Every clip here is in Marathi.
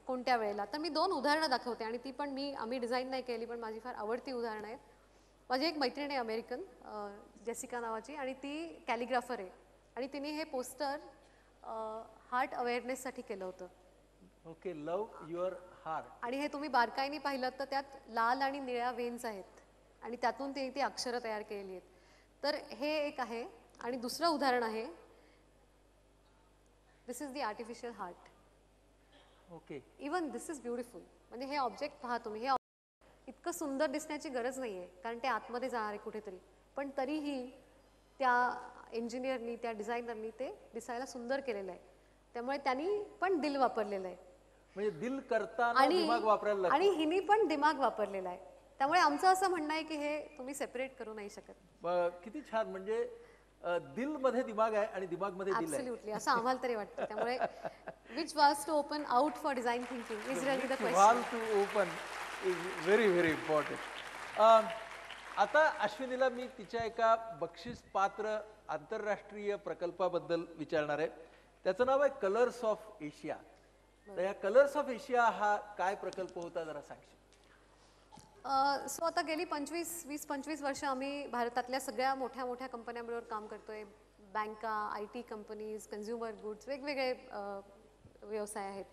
कोणत्या वेळेला. तर मी 2 उदाहरणं दाखवते आणि ती पण आम्ही डिझाईन नाही केली, पण माझी फार आवडती उदाहरणं आहेत. माझी एक मैत्रीण आहे अमेरिकन, जेसिका नावाची, आणि ती कॅलिग्राफर आहे आणि तिने हे पोस्टर हार्ट अवेअरनेससाठी केलं होतं. Okay, love your heart. आणि हे तुम्ही बारकाईने पाहिलं तर त्यात लाल आणि निळ्या वेन्स आहेत आणि त्यातून ती अक्षरं तयार केलेली आहेत. तर हे एक आहे. आणि दुसरं उदाहरण आहे, this is the artificial heart. Okay, even this is beautiful. म्हणजे हे ऑब्जेक्ट पहा तुम्ही, हे इतकं सुंदर दिसण्याची गरज नाही आहे कारण ते आतमध्ये जाणार आहे कुठेतरी, पण तरीही त्या इंजिनियरनी, त्या डिझायनरनी ते दिसायला सुंदर केलेलं आहे. त्यामुळे त्यांनी पण दिल वापरलेलं आहे. म्हणजे दिल करताना दिमाग वापरायला लागतो. आणि हिनी पण दिमाग वापरलेला आहे. त्यामुळे आमचं असं म्हणणं आहे की हे तुम्ही सेपरेट करू नाही शकत. किती छान. म्हणजे दिल मध्ये दिमाग आहे आणि दिमाग मध्ये दिल आहे. ॲब्सोल्युटली, असं आम्हाला तरी वाटतं. त्यामुळे which was to open out for design thinking is really the question. To open is very very important. आता अश्विनीला मी तिच्या एका बक्षीस पात्र आंतरराष्ट्रीय प्रकल्पाबद्दल विचारणार आहे. त्याचं नाव आहे कलर्स ऑफ एशिया. तर या कलर्स ऑफ एशिया हा काय प्रकल्प होता, जरा सांगशील? सो आता गेली 20-25 वर्ष आम्ही भारतातल्या सगळ्या मोठ्या मोठ्या कंपन्यांबरोबर काम करतोय. बँका, IT कंपनीज, कन्झ्युमर गुड्स, वेगवेगळे व्यवसाय आहेत.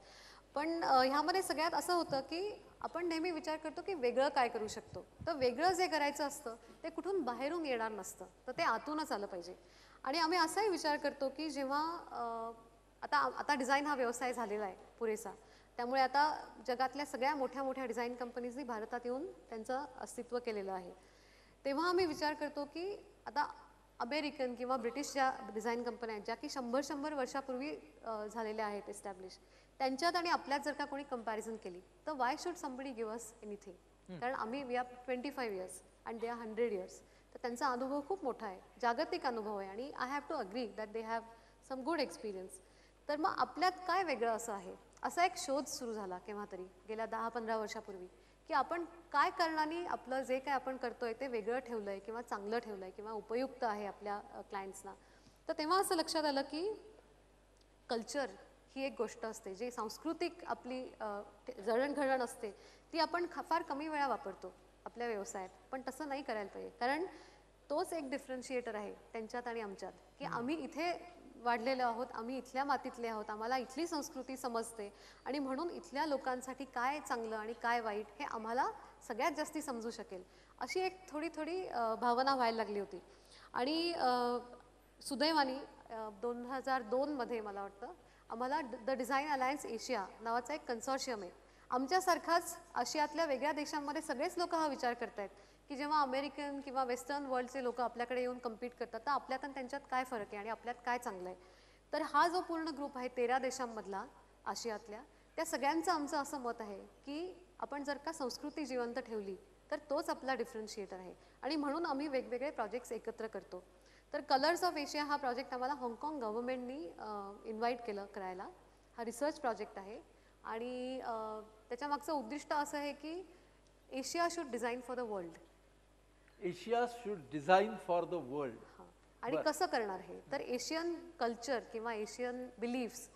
पण ह्यामध्ये सगळ्यात असं होतं की आपण नेहमी विचार करतो की वेगळं काय करू शकतो. तर वेगळं जे करायचं असतं ते कुठून बाहेरून येणार नसतं, तर ते आतूनच आलं पाहिजे. आणि आम्ही असाही विचार करतो की जेव्हा आता डिझाईन हा व्यवसाय झालेला आहे पुरेसा, त्यामुळे आता जगातल्या सगळ्या मोठ्या मोठ्या डिझाईन कंपनीजनी भारतात येऊन त्यांचं अस्तित्व केलेलं आहे. तेव्हा आम्ही विचार करतो की आता अमेरिकन किंवा ब्रिटिश ज्या डिझाईन कंपन्या आहेत, ज्या की 100 वर्षापूर्वी झालेल्या आहेत एस्टॅब्लिश, त्यांच्यात आणि आपल्यात जर का कोणी कंपॅरिझन केली तर why should somebody give us anything. कारण आम्ही we are 25 years and they are 100 years. तर त्यांचा अनुभव खूप मोठा आहे, जागतिक अनुभव आहे, आणि I have to agree that they have some good experience. तर मग आपल्यात काय वेगळं असं आहे, असा एक शोध सुरू झाला केव्हा तरी गेल्या 10-15 वर्षापूर्वी, की आपण काय कारणाने आपलं जे काय आपण करतोय ते वेगळं ठेवलंय किंवा चांगलं ठेवलंय किंवा उपयुक्त आहे आपल्या क्लायंट्सना. तर तेव्हा असं लक्षात आलं की कल्चर ही एक गोष्ट असते, जी सांस्कृतिक आपली जडणघडण असते, ती आपण फार कमी वेळा वापरतो आपल्या व्यवसायात. पण तसं नाही करायला पाहिजे, कारण तोच एक डिफरन्शिएटर आहे त्यांच्यात आणि आमच्यात, की आम्ही इथे वाढलेलो आहोत, आम्ही इथल्या मातीतले आहोत, आम्हाला इथली संस्कृती समजते आणि म्हणून इथल्या लोकांसाठी काय चांगलं आणि काय वाईट हे आम्हाला सगळ्यात जास्ती समजू शकेल, अशी एक थोडी भावना व्हायला लागली होती. आणि सुदैवाने 2002मध्ये मला वाटतं आम्हाला द डिझाईन अलायन्स एशिया नावाचा एक कन्सॉर्शियम आहे. आमच्यासारखाच आशियातल्या वेगळ्या देशांमध्ये सगळेच लोक हा विचार करत आहेत की जेव्हा अमेरिकन किंवा वेस्टर्न वर्ल्डचे लोक आपल्याकडे येऊन कम्पीट करतात तर आपल्यात आणि त्यांच्यात काय फरक आहे आणि आपल्यात काय चांगलं आहे. तर हा जो पूर्ण ग्रुप आहे 13 देशांमधला आशियातल्या, त्या सगळ्यांचं आमचं असं मत आहे की आपण जर का संस्कृती जिवंत ठेवली तर तोच आपला डिफरन्शिएटर आहे. आणि म्हणून आम्ही वेगवेगळे प्रोजेक्ट्स एकत्र करतो. तर कलर्स ऑफ एशिया हा प्रोजेक्ट आम्हाला हाँगकाँग गव्हर्नमेंटनी इन्व्हाइट केलं करायला. हा रिसर्च प्रोजेक्ट आहे आणि त्याच्यामागचं उद्दिष्ट असं आहे की Asia should design for the world. Asia should design for the world. आणि कसं करणार हे, तर एशियन कल्चर किंवा एशियन बिलीफ्स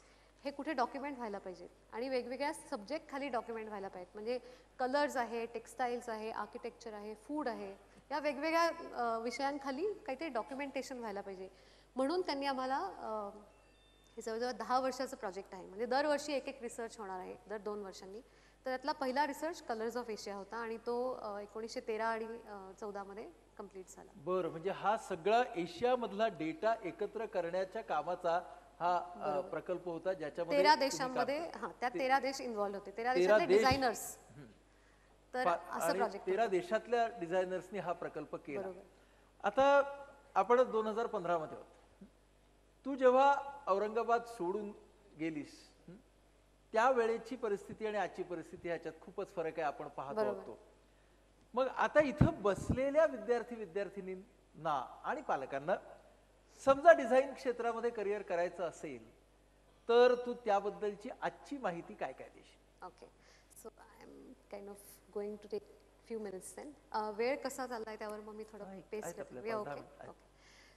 हे कुठे डॉक्युमेंट व्हायला पाहिजेत आणि वेगवेगळ्या सब्जेक्ट खाली डॉक्युमेंट व्हायला पाहिजेत. म्हणजे कलर्स आहे, टेक्स्टाईल्स आहे, आर्किटेक्चर आहे, फूड आहे, या वेगवेगळ्या विषयांखाली काहीतरी डॉक्युमेंटेशन व्हायला पाहिजे. म्हणून त्यांनी आम्हाला हे जवळजवळ 10 वर्षाचं प्रोजेक्ट आहे. म्हणजे दरवर्षी एक रिसर्च होणार आहे, दर 2 वर्षांनी. तर त्यातला पहिला रिसर्च कलर्स ऑफ एशिया होता आणि तो 1913 आणि 14मध्ये कंप्लीट झाला. बरं, म्हणजे हा सगळा एशियामधला डेटा एकत्र करण्याच्या कामाचा हा प्रकल्प होता, ज्याच्यामध्ये 13 देशांमध्ये त्या 13 देश इन्व्हॉल्व होते, 13 देशातले डिझायनर्स. तर असं प्रोजेक्ट 13 देशातल्या डिझायनर्सनी हा प्रकल्प केला. आता आपण 2015मध्ये होतो. तू जेव्हा औरंगाबाद सोडून गेलीस त्यावेळेची परिस्थिती आणि आजची परिस्थिती ह्याच्यात खूपच फरक आहे, आपण पाहतो होतो. मग आता इथं बसलेल्या विद्यार्थिनींना आणि पालकांना समजा डिझाईन क्षेत्रामध्ये करिअर करायचं असेल तर तू त्याबद्दलची आजची माहिती काय काय देशील? Okay, so I am kind of going to take few minutes then. वेळ कसा चाललाय त्यावर मग मी थोडं पेस करते. ओके.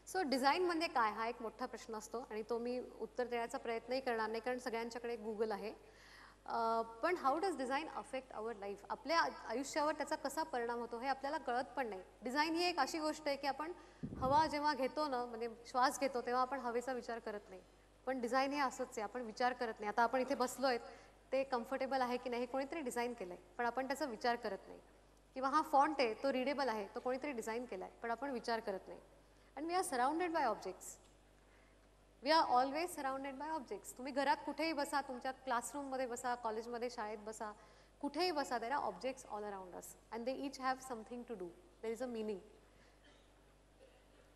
सो डिझाईन म्हणजे काय हा एक मोठा प्रश्न असतो आणि तो मी उत्तर देण्याचा प्रयत्नही करणार नाही कारण सगळ्यांच्याकडे गुगल आहे. पण how does design affect our life, आपल्या आयुष्यावर त्याचा कसा परिणाम होतो हे आपल्याला कळत पण नाही. डिझाईन ही एक अशी गोष्ट आहे की आपण हवा जेव्हा घेतो ना, म्हणजे श्वास घेतो तेव्हा आपण हवेचा विचार करत नाही. पण डिझाईन हे असंच आहे, आपण विचार करत नाही. आता आपण इथे बसलो आहेत, ते कम्फर्टेबल आहे की नाही हे कोणीतरी डिझाईन केलं आहे, पण आपण त्याचा विचार करत नाही. किंवा हा फॉन्ट आहे तो रीडेबल आहे, तो कोणीतरी डिझाईन केला आहे, पण आपण विचार करत नाही. And we are surrounded by objects. We are always surrounded by objects. तुम्ही घरात कुठेही बसा, तुमच्या क्लासरूममध्ये बसा, कॉलेजमध्ये, शाळेत बसा, कुठेही बसा, there are objects all around us and they each have something to do. There is a meaning.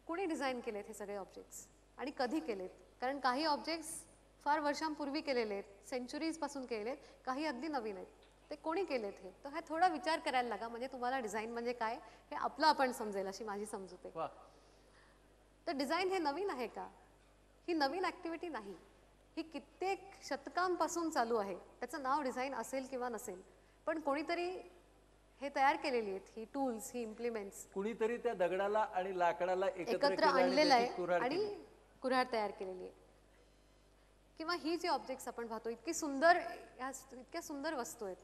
कुणी डिझाईन केलेत हे सगळे ऑब्जेक्ट्स आणि कधी केलेत? कारण काही ऑब्जेक्ट्स फार वर्षांपूर्वी केलेले आहेत, सेंचुरीजपासून केलेले आहेत, काही अगदी नवीन आहेत. ते कोणी केलेत हे? तर हा थोडा विचार करायला लागा, म्हणजे तुम्हाला डिझाईन म्हणजे काय हे आपलं आपण समजेल, अशी माझी समजूत आहे. तर डिझाईन हे नवीन आहे का? ही नवीन ॲक्टिव्हिटी नाही. ही कित्येक शतकांपासून चालू आहे. त्याचं नाव डिझाईन असेल किंवा नसेल, पण कोणीतरी हे तयार केलेली आहेत, ही टूल्स, ही इम्प्लिमेंट्स. कुणीतरी त्या दगडाला आणि लाकडाला एकत्र आणलेलं आहे आणि कुऱ्हाड तयार केलेली आहे. किंवा ही जी ऑब्जेक्ट्स आपण पाहतो, इतकी सुंदर, इतक्या सुंदर वस्तू आहेत,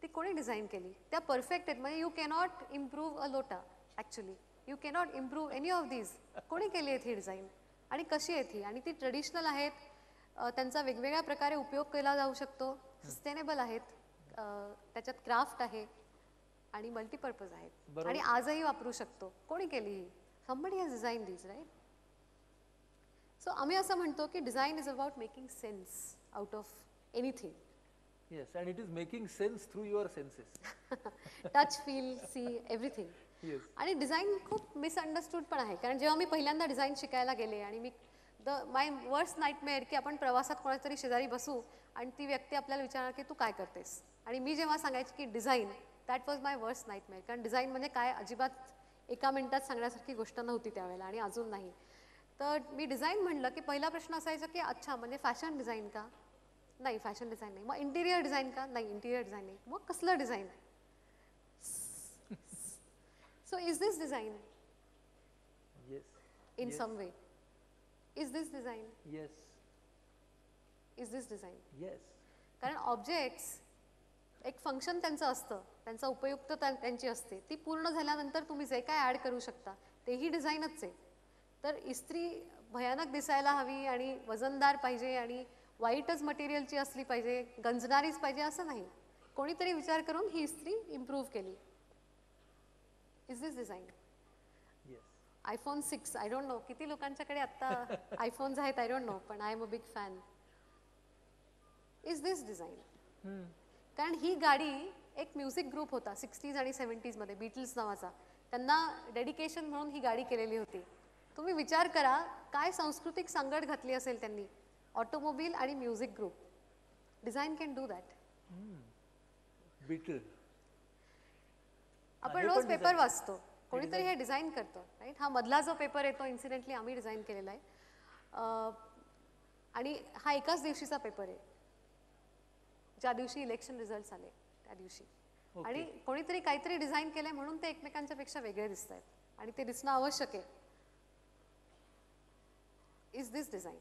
ती कोणी डिझाईन केली? त्या परफेक्ट आहेत. म्हणजे यू कॅनॉट इम्प्रूव्ह अ लोटा. Actually you cannot improve any of these. कोणी केली आहेत ही डिझाईन आणि कशी आहेत ही? आणि ती ट्रेडिशनल आहेत, त्यांचा वेगवेगळ्या प्रकारे उपयोग केला जाऊ शकतो, सस्टेनेबल आहेत, त्याच्यात क्राफ्ट आहे आणि मल्टीपर्पज आहेत आणि आजही वापरू शकतो. कोणी केली ही? Somebody has design these, right? So आम्ही असं म्हणतो की design is about making sense out of anything. Yes, and it is making sense through your senses. Touch, feel, see, everything. आणि डिझाईन खूप मिसअंडरस्टूड पण आहे. कारण जेव्हा मी पहिल्यांदा डिझाईन शिकायला गेले आणि मी माय वर्स्ट नाईटमेअर की आपण प्रवासात कोणाच्या तरी शेजारी बसू आणि ती व्यक्ती आपल्याला विचारणार की तू काय करतेस, आणि मी जेव्हा सांगायची की design, that was my worst nightmare. कारण डिझाईन म्हणजे काय अजिबात एका मिनिटात सांगण्यासारखी गोष्ट नव्हती त्यावेळेला आणि अजून नाही. तर मी डिझाईन म्हणलं की पहिला प्रश्न असायचा की अच्छा म्हणजे फॅशन डिझाईन का? नाही, फॅशन डिझाईन नाही. मग इंटिरियर डिझाईन का? नाही, इंटिरियर डिझाईन नाही. मग कसलं design? So is this design? Yes. In some way. Is this design? Yes. Is this design? Yes. कारण ऑब्जेक्ट्स एक फंक्शन त्यांचं असतं, त्यांचा उपयुक्तता त्यांची असते, ती पूर्ण झाल्यानंतर तुम्ही जे काय ॲड करू शकता तेही डिझाईनच आहे. तर इस्त्री भयानक दिसायला हवी आणि वजनदार पाहिजे आणि वाईटच मटेरियलची असली पाहिजे, गंजणारीच पाहिजे असं नाही. कोणीतरी विचार करून ही इस्त्री इम्प्रूव्ह केली. Is this design? Yes. IPhone 6, I don't know किती लोकांच्याकडे आत्ता आयफोन्स आहेत, आय डोंट नो, पण I am a big fan. Is this design? कारण ही गाडी एक म्युझिक ग्रुप होता 60s आणि 70s मध्ये, बीटल्स नावाचा. त्यांना डेडिकेशन म्हणून ही गाडी केलेली होती. तुम्ही विचार करा काय सांस्कृतिक सांगड घातली असेल त्यांनी. ऑटोमोबाईल आणि music group. Design can do that. Beetle. आपण रोज पेपर वाचतो, कोणीतरी हे डिझाईन करतं, राईट? हा मधला जो पेपर आहे तो इन्सिडेंटली आम्ही डिझाईन केलेला आहे आणि हा एकाच दिवशीचा पेपर आहे, ज्या दिवशी इलेक्शन रिझल्ट्स आले त्या दिवशी. आणि कोणीतरी काहीतरी डिझाईन केलंय म्हणून ते एकमेकांच्या पेक्षा वेगळे दिसत आहेत आणि ते दिसणं आवश्यक आहे. Is this design?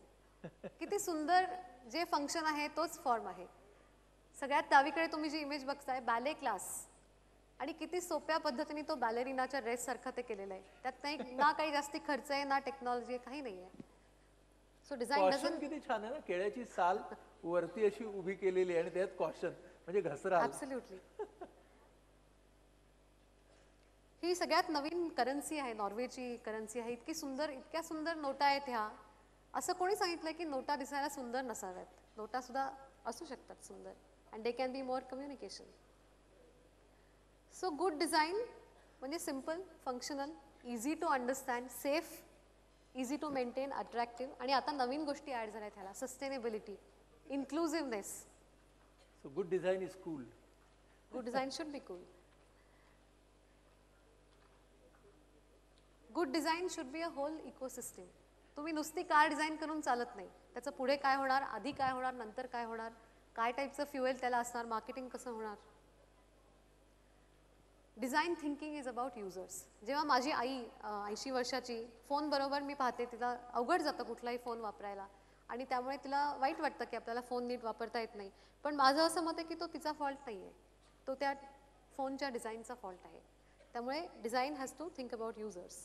किती सुंदर जे फंक्शन आहे तोच फॉर्म आहे. सगळ्यात डावीकडे तुम्ही जी इमेज बघताय, बॅले क्लास, आणि किती सोप्या पद्धतीने तो बॅलेरिनाच्या ड्रेस सारखं ते केलेलं आहे. त्यात नाही ना काही जास्ती खर्च आहे ना टेक्नॉलॉजी आहे, काही नाही आहे. सो डिझाईन कॉशन किती छान आहे ना, केळ्याची साल वरती अशी उभी केलेली आहे आणि त्यात कॉशन म्हणजे घसरा. ऍब्सोल्युटली. ही सगळ्यात नवीन करन्सी आहे, नॉर्वेची करन्सी आहे. इतकी सुंदर, इतक्या सुंदर नोटा आहेत ह्या. असं कोणी सांगितलं की नोटा दिसायला सुंदर नसाव्यात? नोटा सुद्धा असू शकतात सुंदर, and they can be more communication. So good design म्हणजे simple, functional, easy to understand, safe, easy to maintain, attractive, आणि आता नवीन गोष्टी ॲड झाल्या आहेत ह्याला, sustainability, inclusiveness. So good design is cool. Good design should be cool. Good design should be a whole ecosystem. तुम्ही नुसती कार डिझाईन करून चालत नाही. त्याचं पुढे काय होणार, आधी काय होणार, नंतर काय होणार, काय टाईपचं फ्युएल त्याला असणार, मार्केटिंग कसं होणार. Design thinking is about users. जेव्हा माझी आई 80 वर्षाची, फोन बरोबर मी पाहते, तिला अवघड जातं कुठलाही फोन वापरायला, आणि त्यामुळे तिला वाईट वाटतं की आपल्याला फोन नीट वापरता येत नाही. पण माझं असं मत आहे की तो तिचा फॉल्ट नाही आहे, तो त्या फोनच्या डिझाईनचा फॉल्ट आहे. त्यामुळे design has to think about users.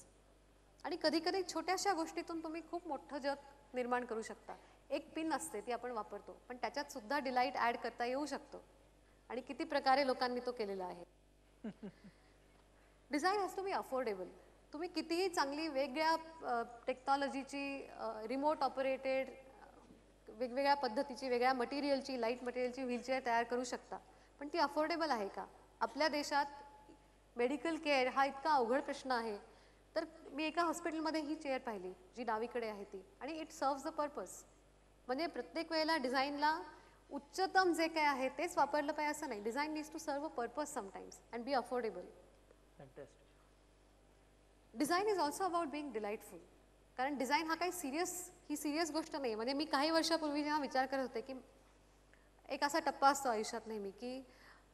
आणि कधी कधी छोट्याशा गोष्टीतून तुम्ही खूप मोठं जग निर्माण करू शकता. एक पिन असते ती आपण वापरतो, पण त्याच्यात सुद्धा डिलाईट ॲड करता येऊ शकतो आणि किती प्रकारे लोकांनी तो केलेला आहे. Design has to be affordable. तुम्ही कितीही चांगली वेगळ्या टेक्नॉलॉजीची, रिमोट ऑपरेटेड, वेगवेगळ्या पद्धतीची, वेगळ्या मटेरियलची, लाईट मटेरियलची व्हीलचेअर तयार करू शकता, पण ती अफोर्डेबल आहे का? आपल्या देशात मेडिकल केअर हा इतका अवघड प्रश्न आहे. तर मी एका हॉस्पिटलमध्ये ही चेअर पाहिली जी डावीकडे आहे ती, आणि इट सर्व्स द पर्पज. म्हणजे प्रत्येक वेळेला डिझाईनला उच्चतम जे काय आहे तेच वापरलं पाहिजे असं नाही. Design needs to serve a purpose sometimes and be affordable. Fantastic. Design is also about being delightful. कारण डिझाईन हा काही सिरियस गोष्ट नाही. म्हणजे मी काही वर्षापूर्वी जेव्हा विचार करत होते की एक असा टप्पा असतो आयुष्यात नेहमी की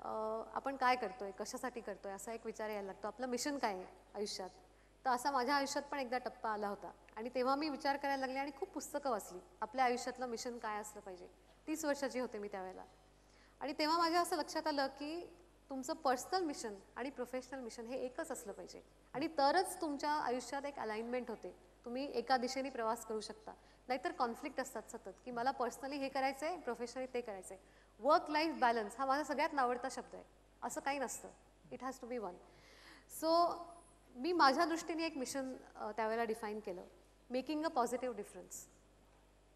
आपण काय करतोय, कशासाठी करतोय, असा एक विचार यायला लागतो. आपलं मिशन काय आहे आयुष्यात. तर असा माझ्या आयुष्यात पण एकदा टप्पा आला होता आणि तेव्हा मी विचार करायला लागले आणि खूप पुस्तकं वाचली आपल्या आयुष्यातलं मिशन काय असलं पाहिजे. 30 वर्षाची होते मी त्यावेळेला. आणि तेव्हा माझ्या असं लक्षात आलं की तुमचं पर्सनल मिशन आणि प्रोफेशनल मिशन हे एकच असलं पाहिजे, आणि तरच तुमच्या आयुष्यात एक अलाइनमेंट होते. तुम्ही एका दिशेने प्रवास करू शकता. नाहीतर कॉन्फ्लिक्ट असतात सतत की मला पर्सनली हे करायचं आहे, प्रोफेशनली ते करायचं आहे. वर्क लाईफ बॅलन्स हा माझा सगळ्यात आवडता शब्द आहे. असं काही नसतं. It has to be one. So मी माझ्या दृष्टीने एक मिशन त्यावेळेला डिफाईन केलं, making a positive difference.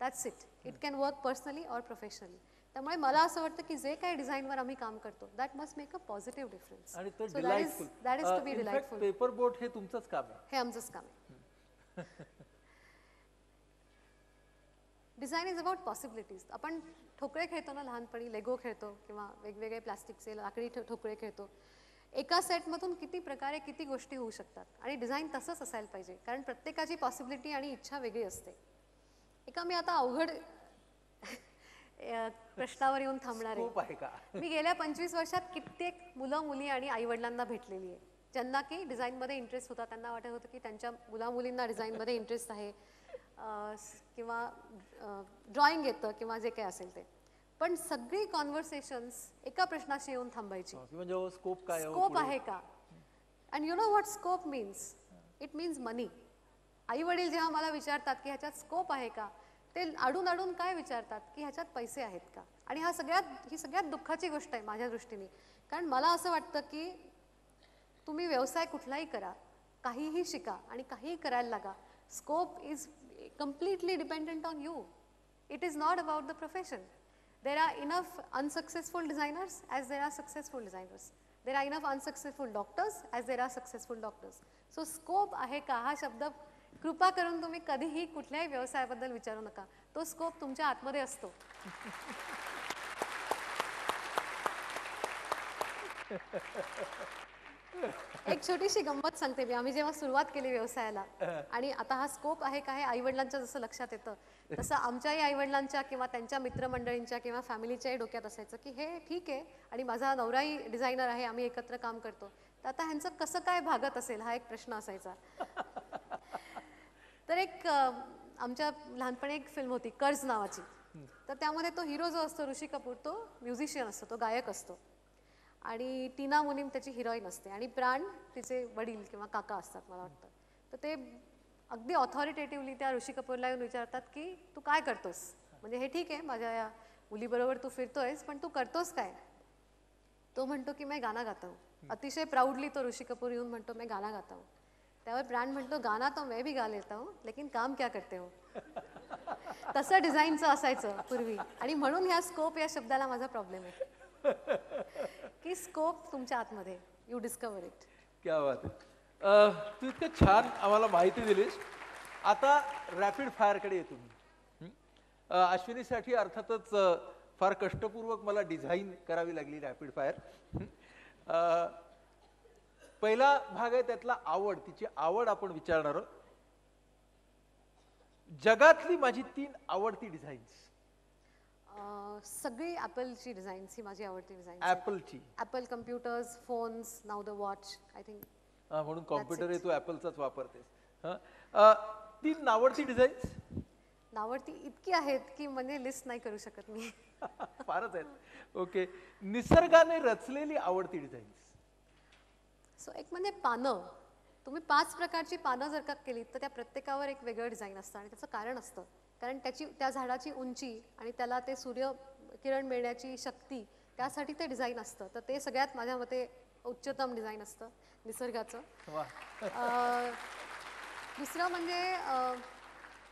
That's it. It can work personally or professionally. त्यामुळे मला असं वाटतं की जे काही डिझाईनवर आम्ही काम करतो that must make a positive difference. आणि तो so delightful. That is to be delightful. Paper boat हे तुमचंच काम आहे. हे आमचंच काम आहे. Design is about possibilities. आपण ठोकळे खेळतो ना लहानपणी, लेगो खेळतो किंवा वेगवेगळे प्लास्टिकचे लाकडी ठोकळे खेळतो. एका सेटमधून किती प्रकारे किती गोष्टी होऊ शकतात, आणि डिझाईन तसंच असायला पाहिजे. कारण प्रत्येकाची पॉसिबिलिटी आणि इच्छा वेगळी असते. एका मी आता अवघड प्रश्नावर येऊन थांबणार स्कोप आहे का? मी गेल्या 25 वर्षात कित्येक मुलं मुली आणि आईवडिलांना भेटलेली आहे ज्यांना की डिझाईनमध्ये इंटरेस्ट होता. त्यांना वाटत होतं की त्यांच्या मुलींना डिझाईनमध्ये इंटरेस्ट आहे, किंवा ड्रॉइंग येतं किंवा जे काही असेल ते. पण सगळी कॉन्व्हर्सेशन्स एका प्रश्नाशी येऊन थांबायची, म्हणजे स्कोप काय आहे? स्कोप आहे का? And you know what scope means? It means money. आई वडील जेव्हा मला विचारतात की ह्याच्यात स्कोप आहे का, ते अडून अडून काय विचारतात की ह्याच्यात पैसे आहेत का. आणि ही सगळ्यात दुःखाची गोष्ट आहे माझ्या दृष्टीने. कारण मला असं वाटतं की तुम्ही व्यवसाय कुठलाही करा, काहीही शिका आणि काहीही करायला लागा, scope is completely dependent on you. It is not about the profession. There are enough unsuccessful designers as there are successful designers. There are enough unsuccessful doctors as there are successful doctors. So scope आहे का हा शब्द कृपा करून तुम्ही कधीही कुठल्याही व्यवसायाबद्दल विचारू नका. तो स्कोप तुमच्या आतमध्ये असतो. एक छोटीशी गंमत सांगते मी. आम्ही जेव्हा सुरुवात केली व्यवसायाला, आणि आता हा स्कोप आहे का हे आईवडिलांच्या जसं लक्षात येतं तसं आमच्याही आईवडिलांच्या किंवा त्यांच्या मित्रमंडळींच्या किंवा फॅमिलीच्याही डोक्यात असायचं की हे ठीक आहे आणि माझा नवराही डिझायनर आहे, आम्ही एकत्र काम करतो, तर आता ह्यांचं कसं काय भागत असेल हा एक प्रश्न असायचा. तर एक आमच्या लहानपणी एक फिल्म होती कर्ज नावाची. तर त्यामध्ये तो हिरो जो असतो ऋषी कपूर, तो म्युझिशियन असतो, तो गायक असतो, आणि टीना मुनीम त्याची हिरोईन असते, आणि प्राण तिचे वडील किंवा काका असतात मला वाटतं. तर ते अगदी ऑथॉरिटेटिव्हली त्या ऋषी कपूरला येऊन विचारतात की तू काय करतोस, म्हणजे हे ठीक आहे माझ्या या मुलीबरोबर तू फिरतोयस, पण तू करतोस काय. तो म्हणतो की मैं गाना गाता हूँ. अतिशय प्राऊडली तो ऋषी कपूर येऊन म्हणतो मैं गाना गाता हूँ. त्यावर प्राण म्हणतो गाना तो मैं भी गा लेता हूँ लेकिन काम क्या करते हो. तसं डिझाईनचं असायचं पूर्वी, आणि म्हणून ह्या स्कोप या शब्दाला माझा प्रॉब्लेम आहे की स्कोप तुमच्या आतमध्ये, यू डिस्कवर इट. क्या बात आहे. तू इतकं छान आम्हाला माहिती दिलीस. आता रॅपिड फायरकडे येतो मी. अश्विनीसाठी अर्थातच फार कष्टपूर्वक मला डिझाईन करावी लागली रॅपिड फायर. पहिला भाग आहे त्यातला आवड, तिची आवड आपण विचारणार आहोत. जगातली माझी 3 आवडती डिझाईन्स. सगळी ॲपलची डिझाईन्स ही माझी आवडती डिझाईन. ॲपलची. ॲपल कम्प्युटर्स, फोन्स, नाव द वॉच, आय थिंक. म्हणून कॉम्प्युटर आहे तू ॲपलचाच वापरतेस. 3 आवडती डिझाईन्स. नावडती इतकी आहेत की म्हणजे लिस्ट नाही करू शकत मी. फारच आहेत. ओके, निसर्गाने रचलेली आवडती डिझाईन. सो एक म्हणजे पानं. तुम्ही 5 प्रकारची पानं जर का केलीत तर त्या प्रत्येकावर एक वेगळं डिझाईन असतं आणि त्याचं कारण असतं. कारण त्या झाडाची उंची आणि त्याला ते सूर्यकिरण मिळण्याची शक्ती त्यासाठी ते डिझाईन असतं. तर ते सगळ्यात माझ्या मते उच्चतम डिझाईन असतं निसर्गाचं. वा. दुसरं म्हणजे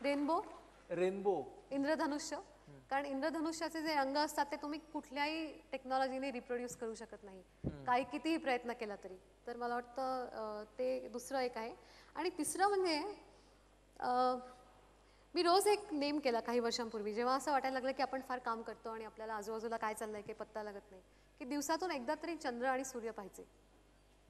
रेनबो, रेनबो. इंद्रधनुष्य. कारण इंद्रधनुष्याचे जे रंग असतात ते तुम्ही कुठल्याही टेक्नॉलॉजीने रिप्रोड्यूस करू शकत नाही, काही कितीही प्रयत्न केला तरी. तर मला वाटतं ते दुसरं एक आहे. आणि तिसरं म्हणजे मी रोज एक नेम केला काही वर्षांपूर्वी, जेव्हा असं वाटायला लागलं की आपण फार काम करतो आणि आपल्याला आजूबाजूला काय चाललंय की पत्ता लागत नाही, की दिवसातून एकदा तरी चंद्र आणि सूर्य पाहायचे.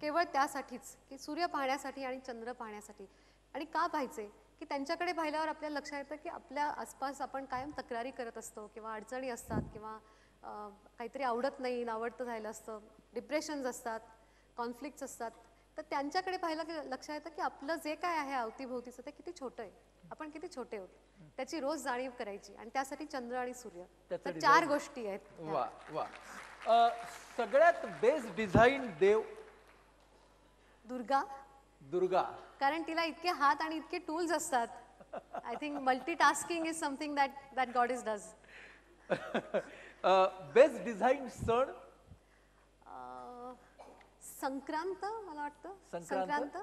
केवळ त्यासाठीच, की सूर्य पाहण्यासाठी आणि चंद्र पाहण्यासाठी. आणि का पाहायचे, की त्यांच्याकडे पाहिल्यावर आपल्याला लक्षात येतं की आपल्या आसपास आपण कायम तक्रारी करत असतो किंवा अडचणी असतात किंवा काहीतरी आवडत नाही, नावडतं झालं असतं, डिप्रेशन्स असतात, कॉन्फ्लिक्ट्स असतात. तर त्यांच्याकडे पाहिलं की लक्षात येतं की आपलं जे काय आहे अवतीभोवतीचं ते किती छोटं आहे, आपण किती छोटे आहोत. त्याची रोज जाणीव करायची आणि त्यासाठी चंद्र आणि सूर्य. तर 4 गोष्टी आहेत. वा वा. सगळ्यात बेस्ट डिझाईन देव. दुर्गा. दुर्गा. कारण तिला इतके हात आणि इतके टूल्स असतात. I think multitasking is something that God is does. Best design सण. संक्रांत मला वाटतं. संक्रांत.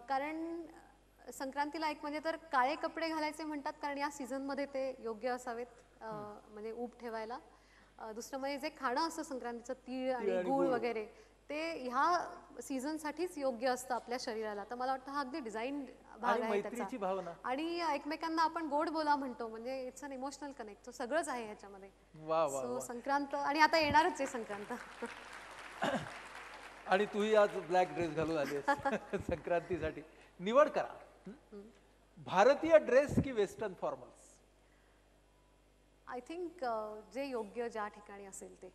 कारण संक्रांतीला एक म्हणजे तर काळे कपडे घालायचे म्हणतात कारण या सीझनमध्ये ते योग्य असावेत, म्हणजे ऊब ठेवायला. दुसरं म्हणजे जे खाणं असतं संक्रांतीचं, तीळ आणि गूळ वगैरे, ते ह्या सीझनसाठीच योग्य असतं आपल्या शरीराला. तर मला वाटतं हा अगदी डिझाईन भाग आहे मैत्रीची भावना. आणि एकमेकांना आपण गोड बोला म्हणतो, म्हणजे इट्स अन इमोशनल कनेक्ट. तो सगळंच आहे ह्याच्यामध्ये. वा वा. सो संक्रांत. आणि आता येणारच आहे संक्रांत. आणि तूही आज ब्लॅक ड्रेस घालून आली संक्रांतीसाठी. निवड करा, भारतीय ड्रेस की वेस्टर्न फॉर्मल्स. आय थिंक जे योग्य ज्या ठिकाणी असेल ते.